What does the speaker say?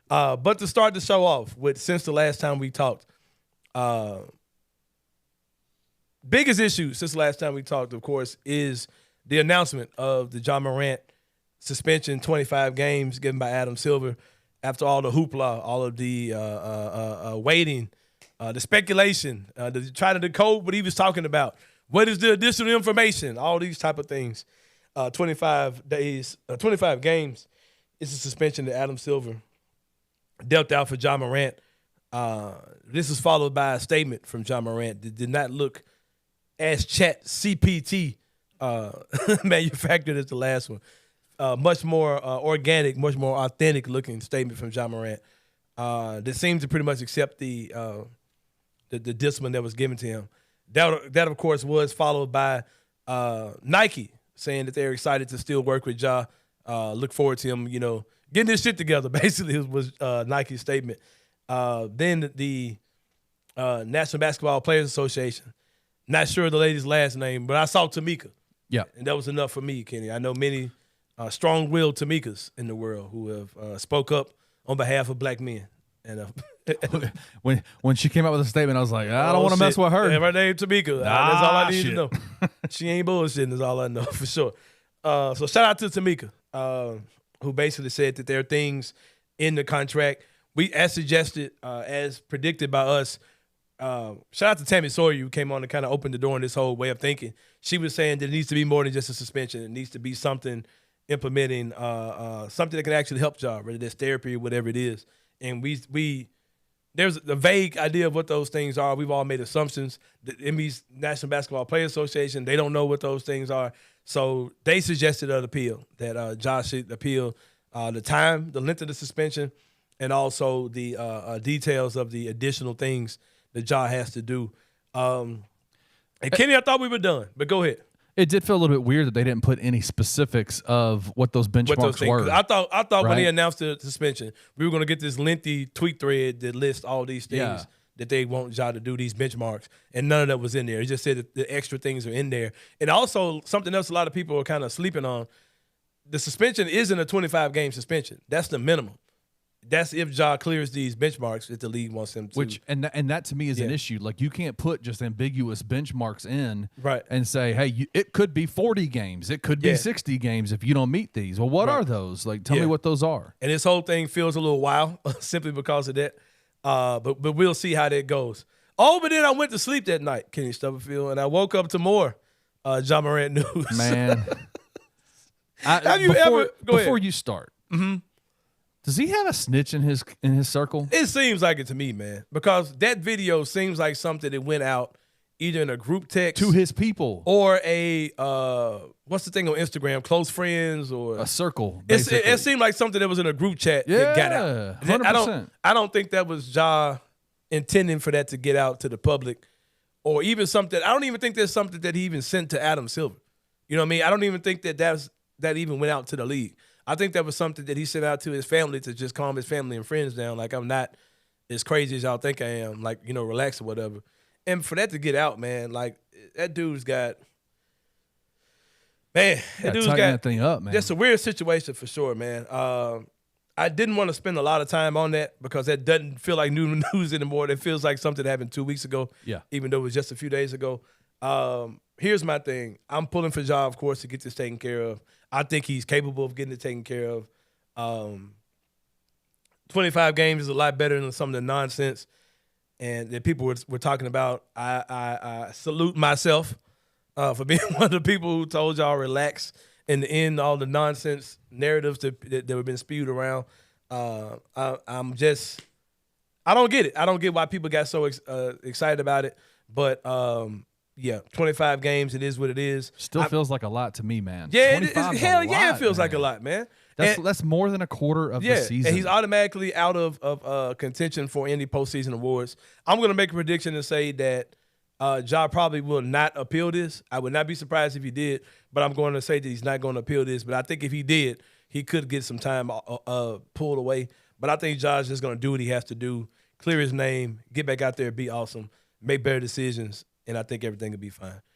But to start the show off with, since the last time we talked, biggest issue since the last time we talked, of course, is the announcement of the Ja Morant suspension, 25 games given by Adam Silver after all the hoopla, all of the waiting, the speculation, trying to decode what he was talking about. What is the additional information? All these type of things. 25 games is a suspension that Adam Silver dealt out for Ja Morant. This is followed by a statement from Ja Morant that did not look as Chat CPT manufactured as the last one. Much more organic, much more authentic looking statement from Ja Morant. That seems to pretty much accept the discipline that was given to him. That of course was followed by Nike saying that they're excited to still work with Ja. Look forward to him, getting this shit together. Basically, was Nike's statement. Then the National Basketball Players Association. Not sure of the lady's last name, but I saw Tamika. Yeah, and that was enough for me, Kenny. I know many strong-willed Tamikas in the world who have spoke up on behalf of black men. And when she came out with a statement, I was like, I don't want to mess with her. Yeah, her name Tamika. That's all I need to know. She ain't bullshitting. Is all I know for sure. So shout out to Tamika, who basically said that there are things in the contract. We, as suggested, as predicted by us. Shout out to Tammy Sawyer, who came on to kind of open the door in this whole way of thinking. She was saying that it needs to be more than just a suspension. It needs to be something implementing, something that can actually help Ja, whether that's therapy or whatever it is. And we there's a vague idea of what those things are. We've all made assumptions. The NBA's National Basketball Players Association, they don't know what those things are. So they suggested an appeal, that Ja should appeal the time, the length of the suspension, and also the details of the additional things that Ja has to do. And Kenny, I thought we were done, but go ahead. It did feel a little bit weird that they didn't put any specifics of what those benchmarks were. I thought right? When he announced the suspension, we were going to get this lengthy tweet thread that lists all these things that they want Ja to do, these benchmarks, and none of that was in there. It just said that the extra things are in there. And also something else a lot of people are kind of sleeping on, the suspension isn't a 25-game suspension. That's the minimum. That's if Ja clears these benchmarks that the league wants him to. And that to me is an issue. Like, you can't put just ambiguous benchmarks in right. and say, hey, it could be 40 games. It could be 60 games if you don't meet these. Well, what are those? Like, tell me what those are. And this whole thing feels a little wild simply because of that. But we'll see how that goes. Oh, but then I went to sleep that night, Kenny Stubblefield, and I woke up to more Ja Morant news. Man. Before you start, does he have a snitch in his circle? It seems like it to me, man, because that video seems like something that went out either in a group text to his people or a what's the thing on Instagram, close friends or a circle. It seemed like something that was in a group chat that got out. 100%. I don't think that was Ja intending for that to get out to the public, or even something. I don't even think there's something that he even sent to Adam Silver. You know what I mean? I don't even think that even went out to the league. I think that was something that he sent out to his family to just calm his family and friends down. Like, I'm not as crazy as y'all think I am. Like, relax or whatever. And for that to get out, man, like, that dude's got, man, that dude's got that thing up, man. That's a weird situation for sure, man. I didn't want to spend a lot of time on that because that doesn't feel like new news anymore. It feels like something that happened 2 weeks ago. Yeah. Even though it was just a few days ago. Here's my thing. I'm pulling for Ja, of course, to get this taken care of. I think he's capable of getting it taken care of. 25 games is a lot better than some of the nonsense and that people were talking about. I salute myself for being one of the people who told y'all relax and to end all the nonsense narratives that have been spewed around. I don't get it. I don't get why people got so excited about it. But 25 games, it is what it is. Still feels like a lot to me, man. Yeah, it feels like a lot, man. That's more than a quarter of the season. And he's automatically out of contention for any postseason awards. I'm going to make a prediction and say that Ja probably will not appeal this. I would not be surprised if he did, but I'm going to say that he's not going to appeal this. But I think if he did, he could get some time pulled away. But I think Ja's just going to do what he has to do, clear his name, get back out there, be awesome, make better decisions, and I think everything will be fine.